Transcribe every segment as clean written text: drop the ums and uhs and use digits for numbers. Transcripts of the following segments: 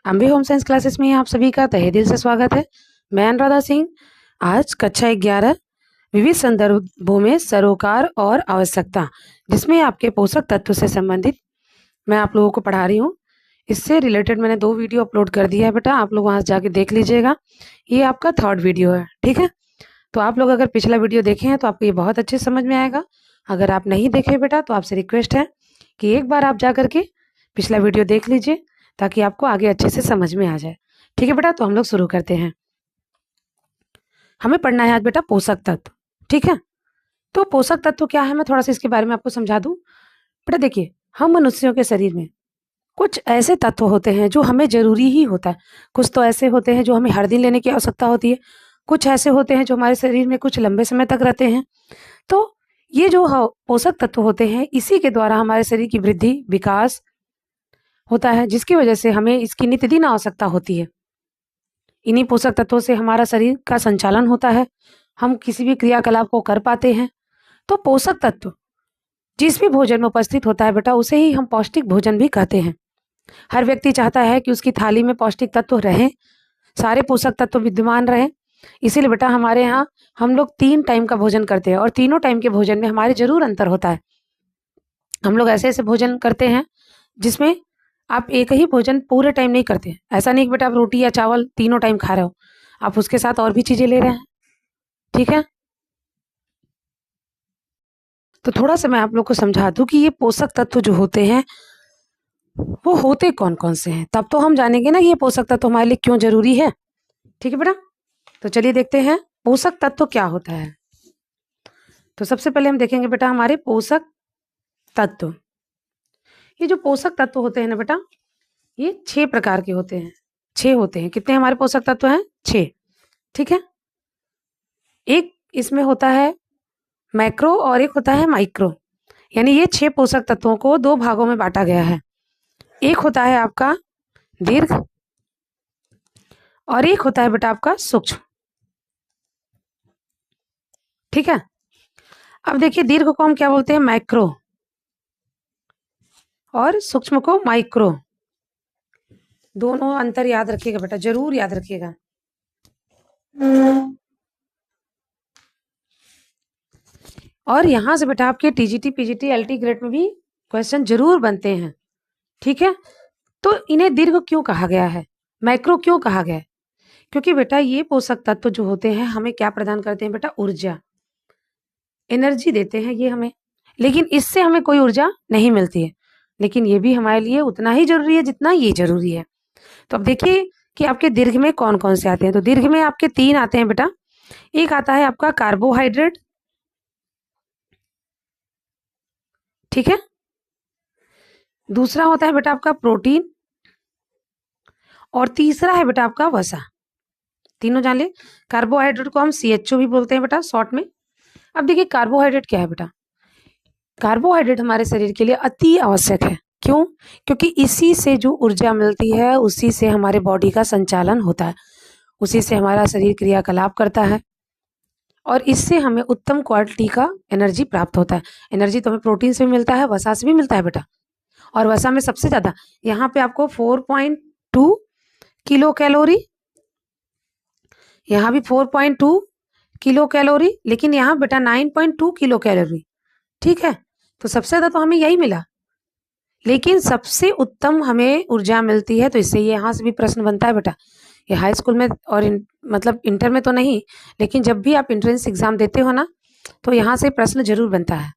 Ambe home science classes में आप सभी का तहे दिल से स्वागत है। मैं अनुराधा सिंह। आज कक्षा 11 विविध संदर्भों में सरोकार और आवश्यकता, जिसमें आपके पोषक तत्व से संबंधित मैं आप लोगों को पढ़ा रही हूँ। इससे रिलेटेड मैंने 2 वीडियो अपलोड कर दिया है बेटा, आप लोग वहाँ जाके देख लीजिएगा। ये आपका 3rd वीडियो है, ठीक है। तो आप लोग अगर पिछला वीडियो देखे हैं तो आपको ये बहुत अच्छे समझ में आएगा। अगर आप नहीं देखे बेटा तो आपसे रिक्वेस्ट है कि एक बार आप जा करके पिछला वीडियो देख लीजिए, ताकि आपको आगे अच्छे से समझ में आ जाए। ठीक है बेटा, तो हम लोग शुरू करते हैं। हमें पढ़ना है आज बेटा पोषक तत्व, ठीक है। तो पोषक तत्व क्या है, मैं थोड़ा सा इसके बारे में आपको समझा दूं। बेटा देखिए, हम मनुष्यों के शरीर में कुछ ऐसे तत्व होते हैं जो हमें जरूरी ही होता है। कुछ तो ऐसे होते हैं जो हमें हर दिन लेने की आवश्यकता होती है। कुछ ऐसे होते हैं जो हमारे शरीर में कुछ लंबे समय तक रहते हैं। तो ये जो पोषक तत्व होते हैं, इसी के द्वारा हमारे शरीर की वृद्धि विकास होता है, जिसकी वजह से हमें इसकी नित्यदिन आवश्यकता होती है। इन्हीं पोषक तत्वों से हमारा शरीर का संचालन होता है, हम किसी भी क्रियाकलाप को कर पाते हैं। तो पोषक तत्व जिस भी भोजन में उपस्थित होता है बेटा, उसे ही हम पौष्टिक भोजन भी कहते हैं। हर व्यक्ति चाहता है कि उसकी थाली में पौष्टिक तत्व रहें, सारे पोषक तत्व विद्यमान रहें। इसीलिए बेटा हमारे यहाँ हम लोग 3 टाइम का भोजन करते हैं, और तीनों टाइम के भोजन में हमारे जरूर अंतर होता है। हम लोग ऐसे ऐसे भोजन करते हैं जिसमें आप एक ही भोजन पूरे टाइम नहीं करते। ऐसा नहीं कि बेटा आप रोटी या चावल तीनों टाइम खा रहे हो, आप उसके साथ और भी चीजें ले रहे हैं, ठीक है। तो थोड़ा सा मैं आप लोग को समझा दूं कि ये पोषक तत्व जो होते हैं वो होते कौन कौन से हैं, तब तो हम जानेंगे ना ये पोषक तत्व हमारे लिए क्यों जरूरी है। ठीक है बेटा, तो चलिए देखते हैं पोषक तत्व क्या होता है। तो सबसे पहले हम देखेंगे बेटा हमारे पोषक तत्व। ये जो पोषक तत्व होते हैं ना बेटा, ये 6 प्रकार के होते हैं। 6 होते हैं। कितने हमारे पोषक तत्व हैं? 6, ठीक है। एक इसमें होता है मैक्रो और एक होता है माइक्रो, यानी ये 6 पोषक तत्वों को 2 भागों में बांटा गया है। एक होता है आपका दीर्घ और एक होता है बेटा आपका सूक्ष्म, ठीक है। अब देखिए, दीर्घ को हम क्या बोलते हैं? मैक्रो, और सूक्ष्म को माइक्रो। दोनों अंतर याद रखिएगा बेटा, जरूर याद रखिएगा। और यहां से बेटा आपके टीजीटी पीजीटी एलटी ग्रेड में भी क्वेश्चन जरूर बनते हैं, ठीक है। तो इन्हें दीर्घ क्यों कहा गया है, मैक्रो क्यों कहा गया है? क्योंकि बेटा ये पोषक तत्व जो होते हैं हमें क्या प्रदान करते हैं बेटा? ऊर्जा, एनर्जी देते हैं ये हमें। लेकिन इससे हमें कोई ऊर्जा नहीं मिलती है, लेकिन ये भी हमारे लिए उतना ही जरूरी है जितना ये जरूरी है। तो अब देखिए कि आपके दीर्घ में कौन कौन से आते हैं। तो दीर्घ में आपके 3 आते हैं बेटा। एक आता है आपका कार्बोहाइड्रेट, ठीक है। दूसरा होता है बेटा आपका प्रोटीन, और तीसरा है बेटा आपका वसा। तीनों जान ले। कार्बोहाइड्रेट को हम CHO भी बोलते हैं बेटा शॉर्ट में। अब देखिए कार्बोहाइड्रेट क्या है बेटा? कार्बोहाइड्रेट हमारे शरीर के लिए अति आवश्यक है। क्यों? क्योंकि इसी से जो ऊर्जा मिलती है, उसी से हमारे बॉडी का संचालन होता है, उसी से हमारा शरीर क्रियाकलाप करता है, और इससे हमें उत्तम क्वालिटी का एनर्जी प्राप्त होता है। एनर्जी तो हमें प्रोटीन से भी मिलता है, वसा से भी मिलता है बेटा। और वसा में सबसे ज्यादा यहाँ पे आपको 4.2 किलो कैलोरी, यहाँ भी 4.2 किलो कैलोरी, लेकिन यहाँ बेटा 9.2 किलो कैलोरी, ठीक है। तो सबसे ज्यादा तो हमें यही मिला, लेकिन सबसे उत्तम हमें ऊर्जा मिलती है। तो इससे ये यहाँ से भी प्रश्न बनता है बेटा। ये हाई स्कूल में और मतलब इंटर में तो नहीं, लेकिन जब भी आप एंट्रेंस एग्जाम देते हो ना, तो यहाँ से प्रश्न जरूर बनता है।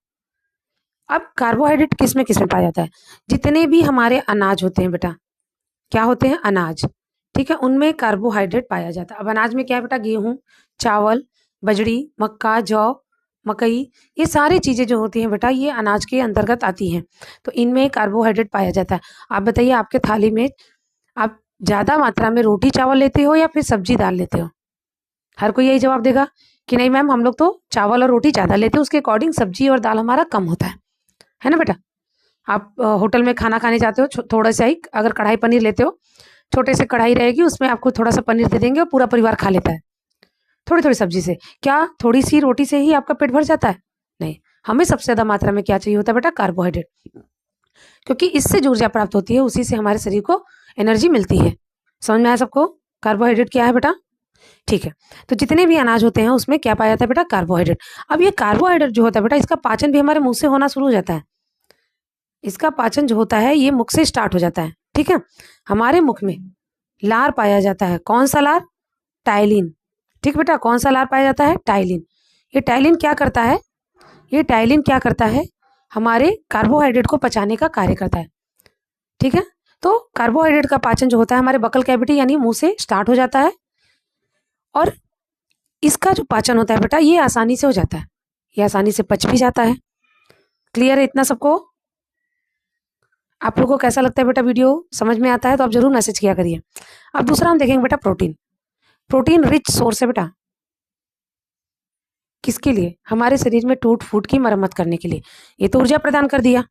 अब कार्बोहाइड्रेट किस में पाया जाता है? जितने भी हमारे अनाज होते हैं बेटा, क्या होते हैं? अनाज, ठीक है, उनमें कार्बोहाइड्रेट पाया जाता है। अब अनाज में क्या है बेटा? गेहूं, चावल, बजड़ी, मक्का, जौ, मकई, ये सारी चीजें जो होती हैं बेटा, ये अनाज के अंतर्गत आती हैं। तो इनमें कार्बोहाइड्रेट पाया जाता है। आप बताइए, आपके थाली में आप ज्यादा मात्रा में रोटी चावल लेते हो या फिर सब्जी दाल लेते हो? हर कोई यही जवाब देगा कि नहीं मैम, हम लोग तो चावल और रोटी ज्यादा लेते हैं, उसके अकॉर्डिंग सब्जी और दाल हमारा कम होता है ना बेटा। आप होटल में खाना खाने जाते हो, थोड़ा सा ही अगर कढ़ाई पनीर लेते हो, छोटे से कढ़ाई रहेगी, उसमें आपको थोड़ा सा पनीर दे देंगे और पूरा परिवार खा लेता है। थोड़ी थोड़ी सब्जी से क्या थोड़ी सी रोटी से ही आपका पेट भर जाता है? नहीं, हमें सबसे ज्यादा मात्रा में क्या चाहिए होता है बेटा? कार्बोहाइड्रेट, क्योंकि इससे जो ऊर्जा प्राप्त होती है उसी से हमारे शरीर को एनर्जी मिलती है। समझ में आया सबको? कार्बोहाइड्रेट क्या है बेटा? ठीक है। तो जितने भी अनाज होते हैं उसमें क्या पाया जाता है बेटा? कार्बोहाइड्रेट। अब ये कार्बोहाइड्रेट जो होता है बेटा, इसका पाचन भी हमारे मुंह से होना शुरू हो जाता है। इसका पाचन जो होता है ये मुख से स्टार्ट हो जाता है। ठीक है। हमारे मुख में लार पाया जाता है। कौन सा लार? टाइलिन। ठीक बेटा, कौन सा लार पाया जाता है? टाइलिन। ये टाइलिन क्या करता है? ये टाइलिन क्या करता है? हमारे कार्बोहाइड्रेट को पचाने का कार्य करता है। ठीक है। तो कार्बोहाइड्रेट का पाचन जो होता है हमारे बकल कैविटी यानी मुंह से स्टार्ट हो जाता है, और इसका जो पाचन होता है बेटा ये आसानी से हो जाता है, ये आसानी से पच भी जाता है। क्लियर है इतना सबको? आप लोगों को कैसा लगता है बेटा? वीडियो समझ में आता है तो आप जरूर मैसेज किया करिए। अब दूसरा हम देखेंगे बेटा प्रोटीन। प्रोटीन रिच सोर्स है बेटा। किसके लिए? हमारे शरीर में टूट फूट की मरम्मत करने के लिए। ये तो ऊर्जा प्रदान कर दिया,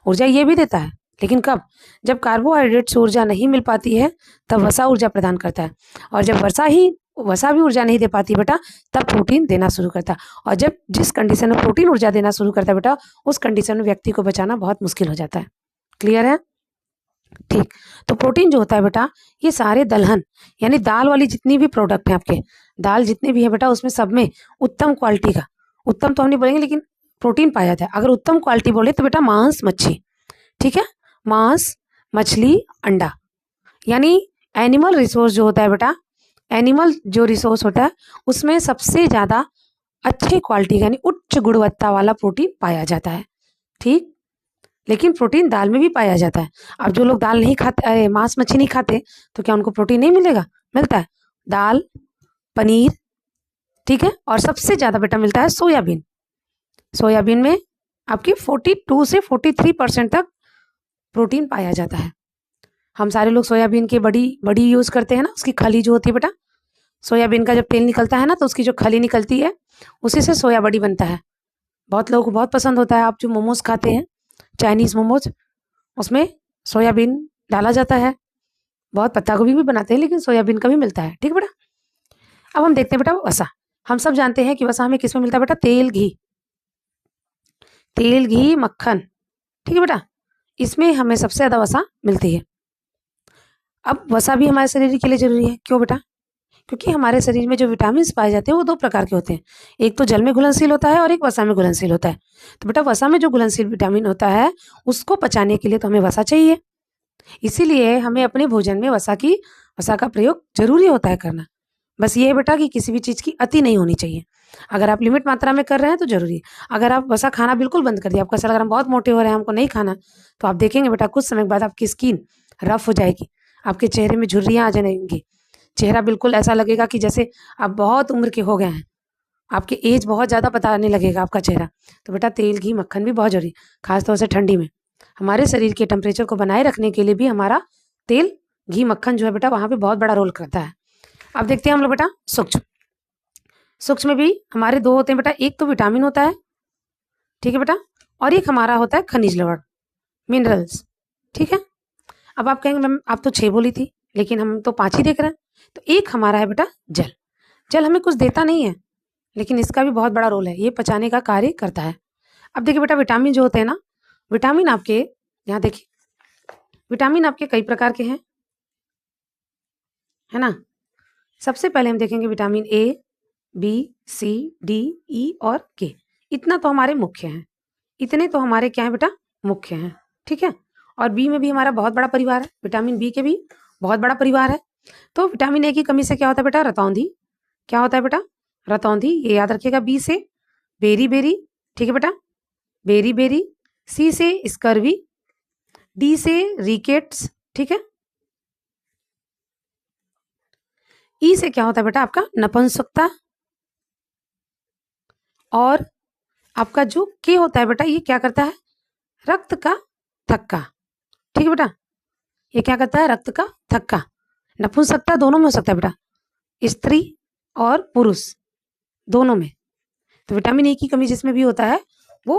ऊर्जा ये भी देता है, लेकिन कब? जब कार्बोहाइड्रेट से ऊर्जा नहीं मिल पाती है तब वसा ऊर्जा प्रदान करता है, और जब वसा भी ऊर्जा नहीं दे पाती बेटा तब प्रोटीन देना शुरू करता है। और जब जिस कंडीशन में प्रोटीन ऊर्जा देना शुरू करता है बेटा उस कंडीशन में व्यक्ति को बचाना बहुत मुश्किल हो जाता है। क्लियर है? ठीक। तो प्रोटीन जो होता है बेटा ये सारे दलहन यानी दाल वाली जितनी भी प्रोडक्ट है आपके, दाल जितने भी है बेटा उसमें सब में उत्तम क्वालिटी का, उत्तम तो हम नहीं बोलेंगे लेकिन प्रोटीन पाया जाता है। अगर उत्तम क्वालिटी बोले तो बेटा मांस मच्छी। ठीक है। मांस, मछली, अंडा, यानी एनिमल रिसोर्स जो होता है बेटा, एनिमल जो रिसोर्स होता है उसमें सबसे ज्यादा अच्छे क्वालिटी यानी उच्च गुणवत्ता वाला प्रोटीन पाया जाता है। ठीक। लेकिन प्रोटीन दाल में भी पाया जाता है। अब जो लोग दाल नहीं खाते, मांस मच्छी नहीं खाते, तो क्या उनको प्रोटीन नहीं मिलेगा? मिलता है। दाल, पनीर, ठीक है, और सबसे ज्यादा बेटा मिलता है सोयाबीन। सोयाबीन में आपकी 42 से 43% तक प्रोटीन पाया जाता है। हम सारे लोग सोयाबीन की बड़ी बड़ी यूज करते हैं ना, उसकी खली जो होती है बेटा, सोयाबीन का जब तेल निकलता है ना तो उसकी जो खली निकलती है उसी से सोया बड़ी बनता है। बहुत लोगों को बहुत पसंद होता है। आप जो मोमोज खाते हैं, चाइनीज मोमोज, उसमें सोयाबीन डाला जाता है। बहुत पत्ता गोभी भी बनाते हैं लेकिन सोयाबीन का भी मिलता है। ठीक है बेटा। अब हम देखते हैं बेटा वसा। हम सब जानते हैं कि वसा हमें किसमें मिलता है बेटा? तेल, घी, तेल, घी, मक्खन। ठीक है बेटा, इसमें हमें सबसे ज्यादा वसा मिलती है। अब वसा भी हमारे शरीर के लिए जरूरी है। क्यों बेटा? क्योंकि हमारे शरीर में जो विटामिन पाए जाते हैं वो दो प्रकार के होते हैं, एक तो जल में घुलनशील होता है और एक वसा में घुलनशील होता है। तो बेटा वसा में जो घुलनशील विटामिन होता है उसको पचाने के लिए तो हमें वसा चाहिए, इसीलिए हमें अपने भोजन में वसा का प्रयोग जरूरी होता है करना। बस ये है बेटा कि किसी भी चीज की अति नहीं होनी चाहिए। अगर आप लिमिट मात्रा में कर रहे हैं तो जरूरी है। अगर आप वसा खाना बिल्कुल बंद कर दिया, आपको ऐसा लग रहा है हम बहुत मोटे हो रहे हैं हमको नहीं खाना, तो आप देखेंगे बेटा कुछ समय बाद आपकी स्किन रफ हो जाएगी, आपके चेहरे में झुर्रियां आ जाएंगी, चेहरा बिल्कुल ऐसा लगेगा कि जैसे आप बहुत उम्र के हो गए हैं, आपकी एज बहुत ज्यादा बताने लगेगा आपका चेहरा। तो बेटा तेल, घी, मक्खन भी बहुत जरूरी, खासतौर से ठंडी में। हमारे शरीर के टेम्परेचर को बनाए रखने के लिए भी हमारा तेल, घी, मक्खन जो है बेटा वहां पे बहुत बड़ा रोल करता है। अब देखते हैं हम लोग बेटा सूक्ष्म। सूक्ष्म में भी हमारे दो होते हैं बेटा, एक तो विटामिन होता है, ठीक है बेटा, और एक हमारा होता है खनिज लवण, मिनरल्स। ठीक है। अब आप कहेंगे मैम आप तो 6 बोली थी लेकिन हम तो 5 ही देख रहे हैं। तो एक हमारा है बेटा जल। जल हमें कुछ देता नहीं है लेकिन इसका भी बहुत बड़ा रोल है, ये पचाने का कार्य करता है। अब देखिए बेटा विटामिन जो होते हैं ना, विटामिन आपके यहाँ देखिए, विटामिन आपके कई प्रकार के हैं, है ना। सबसे पहले हम देखेंगे vitamin A, B, C, D, E और के। इतना तो हमारे मुख्य हैं, इतने तो हमारे क्या है बेटा? मुख्य हैं। ठीक है। और बी में भी हमारा बहुत बड़ा परिवार है, विटामिन बी के भी बहुत बड़ा परिवार है। तो विटामिन ए की कमी से क्या होता है बेटा? रतौंधी। क्या होता है बेटा? रतौंधी। ये याद रखिएगा। बी से बेरी बेरी, ठीक है बेटा, बेरी बेरी। सी से स्कर्वी, डी से रिकेट्स, ठीक है। ई से क्या होता है बेटा? आपका नपुंसकता। और आपका जो के होता है बेटा ये क्या करता है? रक्त का थक्का। ठीक है बेटा, ये क्या करता है? रक्त का थक्का। नपुंसकता दोनों में हो सकता है बेटा, स्त्री और पुरुष दोनों में। तो विटामिन ए की कमी जिसमें भी होता है वो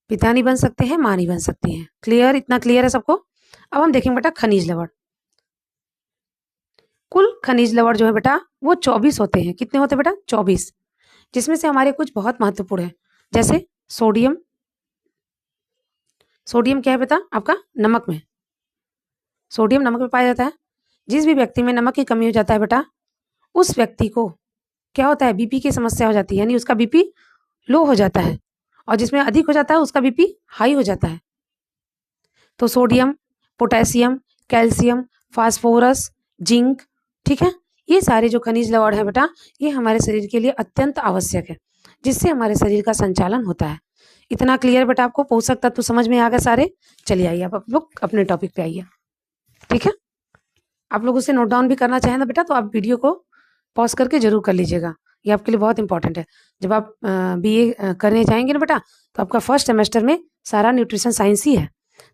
पिता नहीं बन सकते हैं, मां नहीं बन सकती हैं। क्लियर? इतना क्लियर है सबको? अब हम देखेंगे बेटा खनिज लवण। कुल खनिज लवण जो है बेटा वो 24 होते हैं। कितने होते हैं बेटा? 24, जिसमें से हमारे कुछ बहुत महत्वपूर्ण है, जैसे सोडियम। सोडियम क्या है बेटा? आपका नमक में, सोडियम नमक में पाया जाता है। जिस भी व्यक्ति में नमक की कमी हो जाता है बेटा, उस व्यक्ति को क्या होता है, बीपी की समस्या हो जाती है, यानी उसका बीपी लो हो जाता है, और जिसमें अधिक हो जाता है उसका बीपी हाई हो जाता है। तो sodium, potassium, calcium, phosphorus, zinc, ठीक है, ये सारे जो खनिज लवण है बेटा, ये हमारे शरीर के लिए अत्यंत आवश्यक है, जिससे हमारे शरीर का संचालन होता है। इतना क्लियर बेटा, आपको पोषक तत्व समझ में आ गए सारे। चलिए आइए आप लोग अपने टॉपिक पे आइए, ठीक है। आप लोग उसे नोट डाउन भी करना चाहें ना बेटा, तो आप वीडियो को पॉज करके जरूर कर लीजिएगा, ये आपके लिए बहुत इंपॉर्टेंट है। जब आप बीए करने जाएंगे ना बेटा, तो आपका फर्स्ट सेमेस्टर में सारा न्यूट्रिशन साइंस ही है,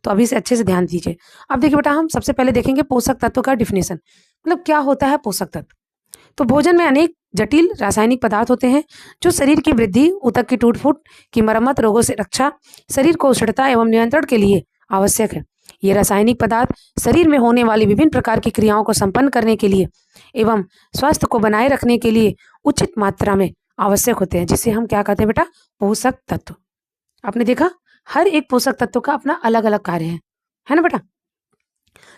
तो अभी से अच्छे से ध्यान दीजिए। अब देखिए बेटा, हम सबसे पहले देखेंगे पोषक तत्व का डिफिनेशन, मतलब क्या होता है पोषक तत्व। तो भोजन में अनेक जटिल रासायनिक पदार्थ होते हैं जो शरीर की वृद्धि, ऊतक की टूट फूट की मरम्मत, रोगों से रक्षा, शरीर को उष्णता एवं नियंत्रण के लिए आवश्यक है। ये रासायनिक पदार्थ शरीर में होने वाली विभिन्न प्रकार की क्रियाओं को संपन्न करने के लिए एवं स्वास्थ्य को बनाए रखने के लिए उचित मात्रा में आवश्यक होते हैं, जिसे हम क्या कहते हैं बेटा, पोषक तत्व। आपने देखा, हर एक पोषक तत्व का अपना अलग अलग कार्य है ना बेटा।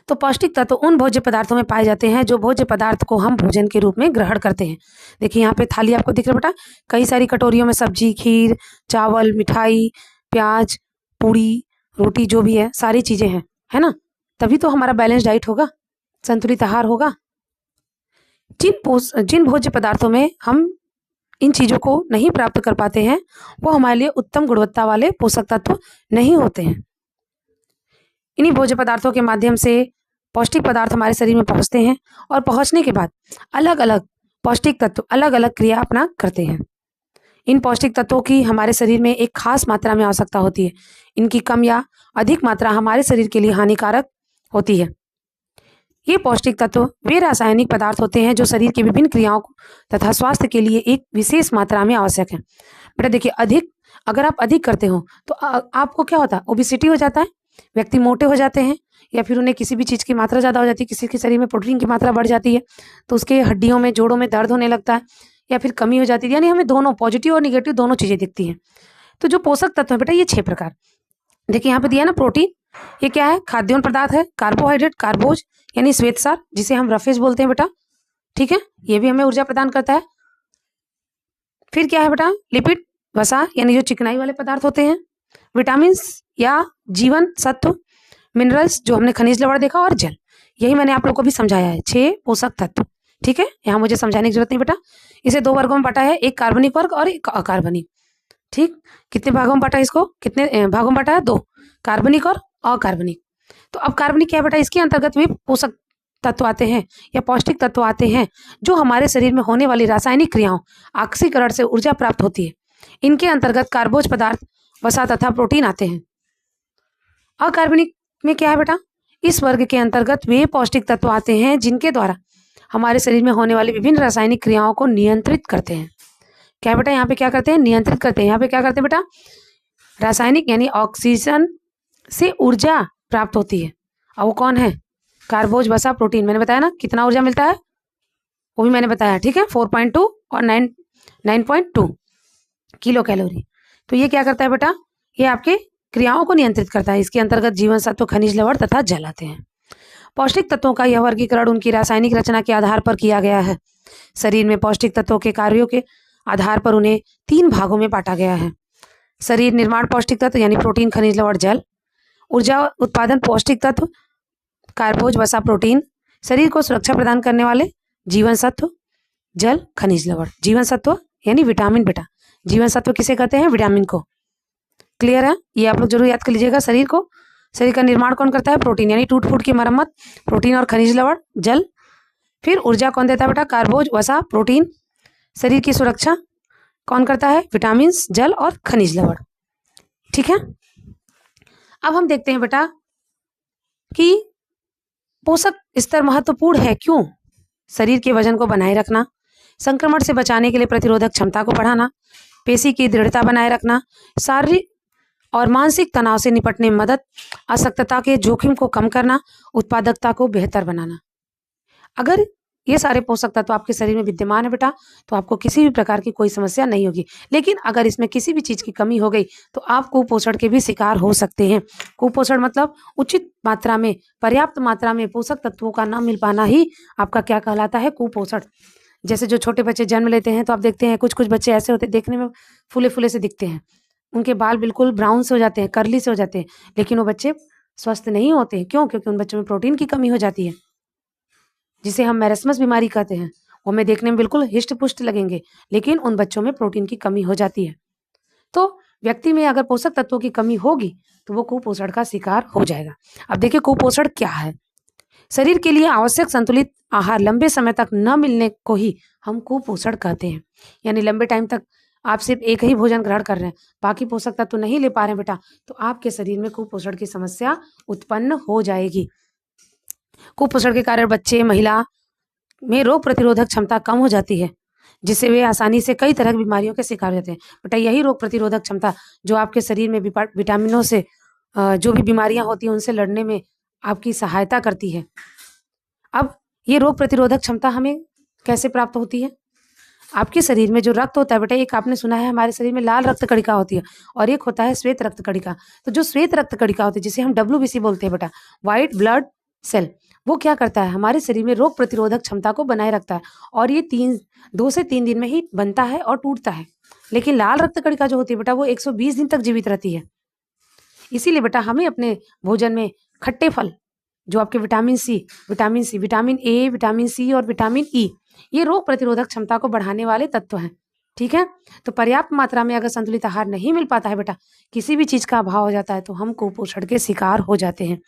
तो पौष्टिक तत्व उन भोज्य पदार्थों में पाए जाते हैं जो भोज्य पदार्थ को हम भोजन के रूप में ग्रहण करते हैं। देखिए यहाँ पे थाली आपको दिख रहा है बेटा, कई सारी कटोरियों में सब्जी, खीर, चावल, मिठाई, प्याज, पूड़ी, रोटी, जो भी है सारी चीजें हैं, है ना। तभी तो हमारा बैलेंस डाइट होगा, संतुलित आहार होगा। जिन भोज्य पदार्थों में हम इन चीजों को नहीं प्राप्त कर पाते हैं, वो हमारे लिए उत्तम गुणवत्ता वाले पोषक तत्व नहीं होते हैं। इन्हीं भोज्य पदार्थों के माध्यम से पौष्टिक पदार्थ हमारे शरीर में पहुंचते हैं, और पहुंचने के बाद अलग अलग पौष्टिक तत्व अलग अलग क्रिया अपना करते हैं। इन पौष्टिक तत्वों की हमारे शरीर में एक खास मात्रा में आवश्यकता होती है। इनकी कम या अधिक मात्रा हमारे शरीर के लिए हानिकारक होती है। ये पौष्टिक तत्व वे रासायनिक पदार्थ होते हैं जो शरीर की विभिन्न क्रियाओं तथा स्वास्थ्य के लिए एक विशेष मात्रा में आवश्यक है। बेटा देखिए, अगर आप अधिक करते हो तो आपको क्या होता है, ओबेसिटी हो जाता है, व्यक्ति मोटे हो जाते हैं, या फिर उन्हें किसी भी चीज़ की मात्रा ज़्यादा हो जाती है, किसी के शरीर में प्रोटीन की मात्रा बढ़ जाती है तो उसके हड्डियों में, जोड़ों में दर्द होने लगता है, या फिर कमी हो जाती है। यानी हमें दोनों पॉजिटिव और निगेटिव दोनों चीज़ें दिखती हैं। तो जो पोषक तत्व है बेटा, ये 6 प्रकार। देखिए यहाँ पे दिया ना, प्रोटीन, ये क्या है, खाद्य पदार्थ है। कार्बोहाइड्रेट, कार्बोज यानी श्वेतसार, जिसे हम रफेज बोलते हैं बेटा, ठीक है, ये भी हमें ऊर्जा प्रदान करता है। फिर क्या है बेटा, लिपिड, वसा यानी जो चिकनाई वाले पदार्थ होते हैं। विटामिन या जीवन सत्व, मिनरल्स जो हमने खनिज लवण देखा, और जल। यही मैंने आप लोगों को भी समझाया है, 6 पोषक तत्व, ठीक है। यहाँ मुझे समझाने की जरूरत नहीं बेटा। इसे 2 वर्गों में बांटा है, एक कार्बनिक वर्ग और एक अकार्बनिक, ठीक। कितने भागों में बांटा, इसको कितने भागों में बांटा है, 2, कार्बनिक और अकार्बनिक। तो अब कार्बनिक क्या है बेटा, इसके अंतर्गत वे पोषक तत्व आते हैं या पौष्टिक तत्व आते हैं जो हमारे शरीर में होने वाली रासायनिक क्रियाओं, ऑक्सीकरण से ऊर्जा प्राप्त होती है। इनके अंतर्गत कार्बोज पदार्थ, वसा तथा प्रोटीन आते हैं। अकार्बनिक में क्या है बेटा, इस वर्ग के अंतर्गत वे पौष्टिक तत्व आते हैं जिनके द्वारा हमारे शरीर में होने वाली विभिन्न रासायनिक क्रियाओं को नियंत्रित करते हैं। क्या बेटा, यहाँ पे क्या करते हैं, नियंत्रित करते हैं। यहाँ पे क्या करते हैं बेटा, रासायनिक यानी ऑक्सीजन से ऊर्जा प्राप्त होती है, और वो कौन है, कार्बोज, वसा, प्रोटीन। मैंने बताया ना कितना ऊर्जा मिलता है, वो भी मैंने बताया, ठीक है, 4.2 और 9.2 किलो कैलोरी। तो ये क्या करता है बेटा, ये आपके क्रियाओं को नियंत्रित करता है। इसके अंतर्गत जीवन सत्व, खनिज लवण तथा जल आते हैं। पौष्टिक तत्वों का यह वर्गीकरण उनकी रासायनिक रचना के आधार पर किया गया है। शरीर में पौष्टिक तत्वों के कार्यों के आधार पर उन्हें 3 भागों में बांटा गया है। शरीर निर्माण पौष्टिक तत्व यानी प्रोटीन, खनिज लवण, जल। ऊर्जा उत्पादन पौष्टिक तत्व, कार्बोज, वसा, प्रोटीन। शरीर को सुरक्षा प्रदान करने वाले जीवन सत्व, जल, खनिज लवण। जीवन सत्व यानी विटामिन बेटा, जीवन सत्व किसे कहते हैं, विटामिन को। क्लियर है, ये आप लोग जरूर याद कर लीजिएगा। शरीर का निर्माण कौन करता है, प्रोटीन यानी टूट फूट की मरम्मत, प्रोटीन और खनिज लवण, जल। फिर ऊर्जा कौन देता है बेटा, कार्बोज, वसा, प्रोटीन। शरीर की सुरक्षा कौन करता है, विटामिन, जल और खनिज लवण, ठीक है। अब हम देखते हैं बेटा कि पोषक स्तर महत्वपूर्ण है क्यों। शरीर के वजन को बनाए रखना, संक्रमण से बचाने के लिए प्रतिरोधक क्षमता को बढ़ाना, पेशी की दृढ़ता बनाए रखना, शारीरिक और मानसिक तनाव से निपटने में मदद, अशक्तता के जोखिम को कम करना, उत्पादकता को बेहतर बनाना। अगर ये सारे पोषक तत्व आपके शरीर में विद्यमान है बेटा, तो आपको किसी भी प्रकार की कोई समस्या नहीं होगी। लेकिन अगर इसमें किसी भी चीज़ की कमी हो गई तो आप कुपोषण के भी शिकार हो सकते हैं। कुपोषण मतलब उचित मात्रा में, पर्याप्त मात्रा में पोषक तत्वों का न मिल पाना ही आपका क्या कहलाता है, कुपोषण। जैसे जो छोटे बच्चे जन्म लेते हैं तो आप देखते हैं कुछ कुछ बच्चे ऐसे होते हैं, देखने में फूले फूले से दिखते हैं, उनके बाल बिल्कुल ब्राउन से हो जाते हैं, कर्ली से हो जाते हैं, लेकिन वो बच्चे स्वस्थ नहीं होते हैं। क्यों? क्योंकि उन बच्चों में प्रोटीन की कमी हो जाती है, जिसे हम मैरस्मस बीमारी कहते हैं। वो हमें देखने में बिल्कुल हिष्ट पुष्ट लगेंगे, लेकिन उन बच्चों में प्रोटीन की कमी हो जाती है। तो व्यक्ति में अगर पोषक तत्वों की कमी होगी तो वो कुपोषण का शिकार हो जाएगा। अब देखिए कुपोषण क्या है। शरीर के लिए आवश्यक संतुलित आहार लंबे समय तक न मिलने को ही हम कुपोषण कहते हैं। यानी लंबे टाइम तक आप सिर्फ एक ही भोजन ग्रहण कर रहे हैं, बाकी पोषक तत्व नहीं ले पा रहे हैं बेटा, तो आपके शरीर में कुपोषण की समस्या उत्पन्न हो जाएगी। कुपोषण के कारण बच्चे, महिला में रोग प्रतिरोधक क्षमता कम हो जाती है, जिससे वे आसानी से कई तरह की बीमारियों के शिकार हो जाते हैं। बेटा यही रोग प्रतिरोधक क्षमता जो आपके शरीर में विटामिनों से जो भी बीमारियां होती हैं उनसे लड़ने में आपकी सहायता करती है। अब ये रोग प्रतिरोधक क्षमता हमें कैसे प्राप्त होती है? आपके शरीर में जो रक्त होता है बेटा, एक आपने सुना है हमारे शरीर में लाल रक्त कणिका होती है और एक होता है श्वेत रक्त कणिका। तो जो श्वेत रक्त कणिका होती है, जिसे हम WBC बोलते हैं बेटा, व्हाइट ब्लड सेल, वो क्या करता है, हमारे शरीर में रोग प्रतिरोधक क्षमता को बनाए रखता है और ये 2 से 3 दिन में ही बनता है और टूटता है। लेकिन लाल रक्त कणिका जो होती है बेटा, वो 120 दिन तक जीवित रहती है। इसीलिए बेटा हमें अपने भोजन में खट्टे फल, जो आपके vitamin C, vitamin A, vitamin C और विटामिन ई, ये रोग प्रतिरोधक क्षमता को बढ़ाने वाले तत्व हैं। ठीक है, तो पर्याप्त मात्रा में अगर संतुलित आहार नहीं मिल पाता है बेटा, किसी भी चीज का अभाव हो जाता है, तो हम कुपोषण के शिकार हो जाते हैं।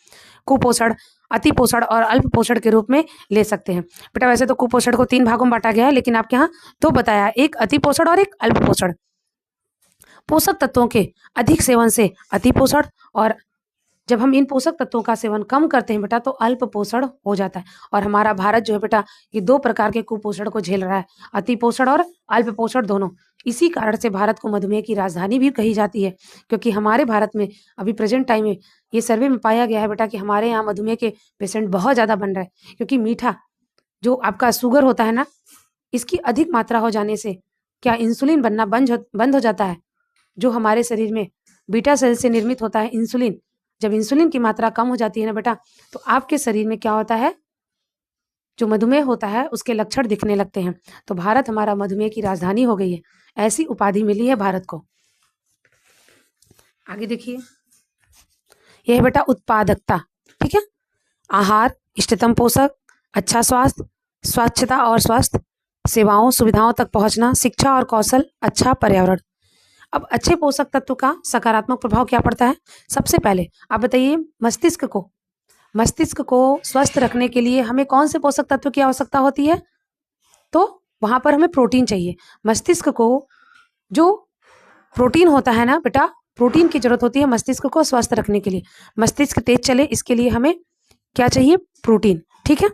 कुपोषण अति पोषण और अल्प पोषण के रूप में ले सकते हैं। बेटा वैसे तो कुपोषण को 3 भागों में बांटा गया है, लेकिन आपके यहाँ 2 बताया, एक अति पोषण और एक अल्प पोषण। पोषक तत्वों के अधिक सेवन से अति पोषण, और जब हम इन पोषक तत्वों का सेवन कम करते हैं बेटा, तो अल्प पोषण हो जाता है। और हमारा भारत जो है बेटा, ये 2 प्रकार के कुपोषण को झेल रहा है, अति पोषण और अल्प पोषण दोनों। इसी कारण से भारत को मधुमेह की राजधानी भी कही जाती है, क्योंकि हमारे भारत में अभी प्रेजेंट टाइम में ये सर्वे में पाया गया है बेटा कि हमारे यहाँ मधुमेह के पेशेंट बहुत ज्यादा बन रहे हैं। क्योंकि मीठा जो आपका शुगर होता है ना, इसकी अधिक मात्रा हो जाने से क्या इंसुलिन बनना बंद हो जाता है, जो हमारे शरीर में बीटा सेल से निर्मित होता है इंसुलिन। जब इंसुलिन की मात्रा कम हो जाती है ना बेटा, तो आपके शरीर में क्या होता है, जो मधुमेह होता है उसके लक्षण दिखने लगते हैं। तो भारत हमारा मधुमेह की राजधानी हो गई है, ऐसी उपाधि मिली है भारत को। आगे देखिए, यह है बेटा उत्पादकता। ठीक है, आहार, इष्टतम पोषक, अच्छा स्वास्थ्य, स्वच्छता और स्वास्थ्य सेवाओं सुविधाओं तक पहुंचना, शिक्षा और कौशल, अच्छा पर्यावरण। अब अच्छे पोषक तत्व का सकारात्मक प्रभाव क्या पड़ता है? सबसे पहले आप बताइए, मस्तिष्क को स्वस्थ रखने के लिए हमें कौन से पोषक तत्व की आवश्यकता होती है? तो वहां पर हमें प्रोटीन चाहिए। मस्तिष्क को जो प्रोटीन होता है ना बेटा, प्रोटीन की जरूरत होती है मस्तिष्क को स्वस्थ रखने के लिए। मस्तिष्क तेज चले, इसके लिए हमें क्या चाहिए? प्रोटीन। ठीक है,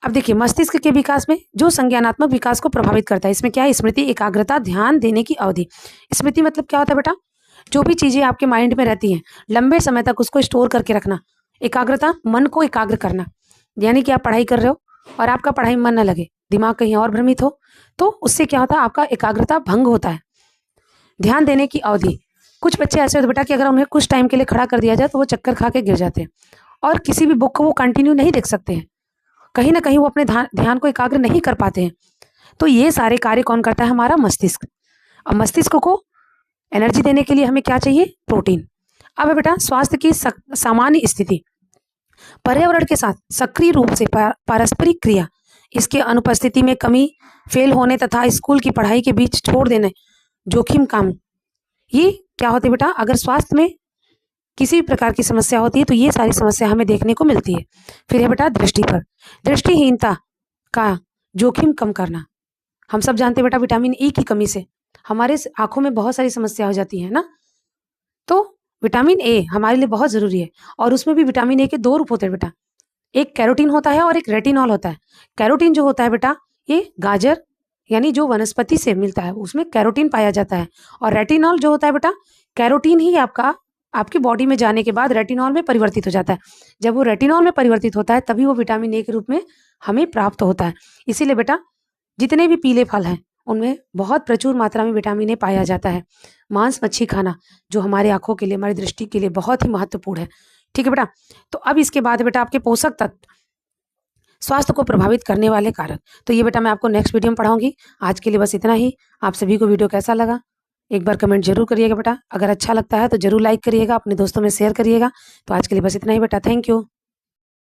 अब देखिए, मस्तिष्क के विकास में जो संज्ञानात्मक विकास को प्रभावित करता है, इसमें क्या है? स्मृति, एकाग्रता, ध्यान देने की अवधि। स्मृति मतलब क्या होता है बेटा? जो भी चीजें आपके माइंड में रहती हैं, लंबे समय तक उसको स्टोर करके रखना। एकाग्रता, मन को एकाग्र करना, यानी कि आप पढ़ाई कर रहे हो और आपका पढ़ाई में मन न लगे, दिमाग कहीं और भ्रमित हो, तो उससे क्या होता है? आपका एकाग्रता भंग होता है। ध्यान देने की अवधि, कुछ बच्चे ऐसे होते बेटा कि अगर उन्हें कुछ टाइम के लिए खड़ा कर दिया जाए तो वो चक्कर खा के गिर जाते हैं और किसी भी बुक को वो कंटिन्यू नहीं देख सकते हैं, कहीं ना कहीं वो अपने ध्यान को एकाग्र नहीं कर पाते हैं। तो ये सारे कार्य कौन करता है? हमारा मस्तिष्क। अब मस्तिष्क को एनर्जी देने के लिए हमें क्या चाहिए? प्रोटीन। अब है बेटा स्वास्थ्य की सामान्य स्थिति, पर्यावरण के साथ सक्रिय रूप से पारस्परिक क्रिया, इसके अनुपस्थिति में कमी, फेल होने तथा स्कूल की पढ़ाई के बीच छोड़ देने, जोखिम काम, ये क्या होते बेटा? अगर स्वास्थ्य में किसी भी प्रकार की समस्या होती है तो ये सारी समस्या हमें देखने को मिलती है। फिर है बेटा दृष्टि पर, दृष्टिहीनता का जोखिम कम करना। हम सब जानते हैं बेटा, विटामिन ई की कमी से हमारे आंखों में बहुत सारी समस्या हो जाती है ना। तो विटामिन ए हमारे लिए बहुत जरूरी है, और उसमें भी विटामिन ए के 2 रूप होते हैं बेटा, एक कैरोटीन होता है और एक रेटिनॉल होता है। कैरोटीन जो होता है बेटा, ये गाजर यानी जो वनस्पति से मिलता है उसमें कैरोटीन पाया जाता है, और रेटिनॉल जो होता है बेटा, कैरोटीन ही आपकी बॉडी में जाने के बाद रेटिनॉल में परिवर्तित हो जाता है। जब वो रेटिनॉल में परिवर्तित होता है तभी वो विटामिन ए के रूप में हमें प्राप्त होता है। इसीलिए बेटा जितने भी पीले फल हैं उनमें बहुत प्रचुर मात्रा में विटामिन ए पाया जाता है। मांस मच्छी खाना जो हमारे आँखों के लिए, हमारी दृष्टि के लिए बहुत ही महत्वपूर्ण है। ठीक है बेटा? तो अब इसके बाद बेटा आपके पोषक तत्व, स्वास्थ्य को प्रभावित करने वाले कारक, तो ये बेटा मैं आपको नेक्स्ट वीडियो में पढ़ाऊँगी। आज के लिए बस इतना ही। आप सभी को वीडियो कैसा लगा? एक बार कमेंट ज़रूर करिएगा बेटा। अगर अच्छा लगता है तो ज़रूर लाइक करिएगा, अपने दोस्तों में शेयर करिएगा। तो आज के लिए बस इतना ही बेटा। Thank you.